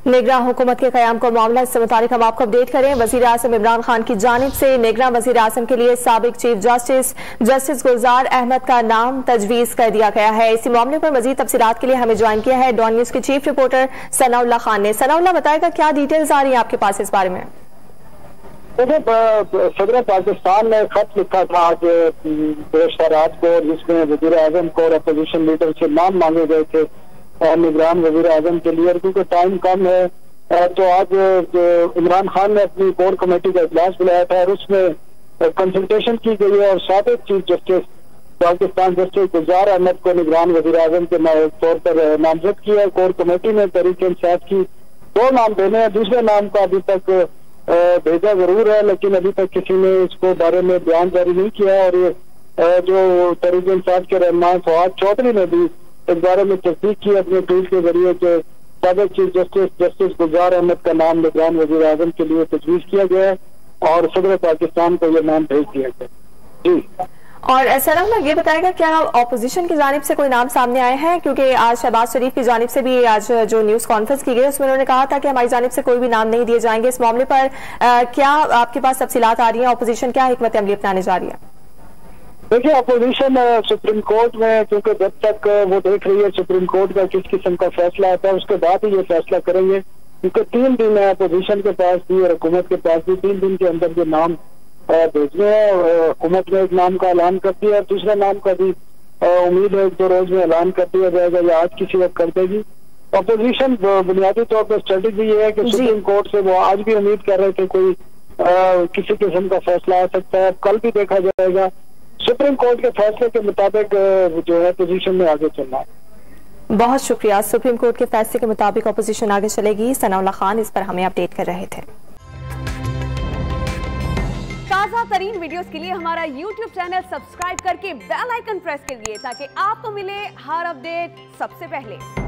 निगरान हुकूमत के क़याम का मामला, इससे मुतालिक हम आपको अपडेट करें। वज़ीर आज़म इमरान खान की जानिब से निगरान वज़ीर आज़म के लिए साबिक चीफ जस्टिस गुलजार अहमद का नाम तजवीज़ कर दिया गया है। इसी मामले पर मज़ीद तफसीलात के लिए हमें ज्वाइन किया है डॉन न्यूज़ के चीफ रिपोर्टर सनाउल्लाह खान ने। सनाउल्लाह, बताएगा क्या डिटेल्स आ रही है आपके पास इस बारे में? सदर पाकिस्तान ने खत लिखा था आज गुज़श्ता रात को, जिसमें वज़ीर आज़म को और अपोजिशन लीडर से नाम मांगे गए थे निगरान वज़ीर आज़म के लिए। क्योंकि टाइम कम है तो आज इमरान खान ने अपनी कोर कमेटी का इजलास बुलाया था और उसमें कंसल्टेशन की गई है और साबिक चीफ जस्टिस पाकिस्तान जस्टिस गुलजार अहमद को निगरान वज़ीर आज़म के तौर पर नामजद किया। कोर कमेटी ने तहरीक इंसाफ की 2 नाम देने हैं। दूसरे नाम का अभी तक भेजा जरूर है, लेकिन अभी तक किसी ने इसको बारे में बयान जारी नहीं किया। और ये जो तहरीक इंसाफ के रहनुमा फवाद चौधरी ने भी इस बारे में तस्दीक की अपने ट्वीट के जरिए कि साबिक चीफ जस्टिस गुलजार अहमद का नाम निगरान वज़ीर आज़म के लिए तजवीज़ किया गया है और सदर पाकिस्तान को यह नाम भेज दिया गया। जी, और सनाउल्लाह, ये बताएगा क्या ऑपोजिशन की जानिब से कोई नाम सामने आए हैं? क्योंकि आज शहबाज शरीफ की जानिब से भी आज जो न्यूज कॉन्फ्रेंस की गई उसमें उन्होंने कहा था कि हमारी जानिब से कोई भी नाम नहीं दिए जाएंगे। इस मामले पर क्या आपके पास तफसीलात आ रही है? ऑपोजिशन क्या हिकमत अमली अपनाने जा रही है? देखिए, अपोजिशन सुप्रीम कोर्ट में, क्योंकि जब तक वो देख रही है सुप्रीम कोर्ट का किस किस्म का फैसला आता है उसके बाद ही ये फैसला करेंगे। क्योंकि 3 दिन है अपोजिशन के पास भी और हुकूमत के पास भी, 3 दिन के अंदर जो नाम भेजने हैं। हुकूमत ने एक नाम का ऐलान कर दिया और दूसरे नाम का भी उम्मीद है 1-2 रोज में ऐलान कर दिया जाएगा या आज किसी वक्त कर देगी। अपोजिशन बुनियादी तौर पर स्ट्रेटेजी ये है कि सुप्रीम कोर्ट से वो आज भी उम्मीद कर रहे थे कोई किसी किस्म का फैसला आ सकता है। कल भी देखा जाएगा। सुप्रीम कोर्ट के फैसले के मुताबिक जो है अपोजिशन में आगे चलना है। बहुत शुक्रिया। सुप्रीम कोर्ट के फैसले के मुताबिक अपोजिशन आगे चलेगी। सनाउल्लाह खान इस पर हमें अपडेट कर रहे थे। ताज़ा तरीन वीडियोस के लिए हमारा YouTube चैनल सब्सक्राइब करके बेल आइकन प्रेस करिए ताकि आपको मिले हर अपडेट सबसे पहले।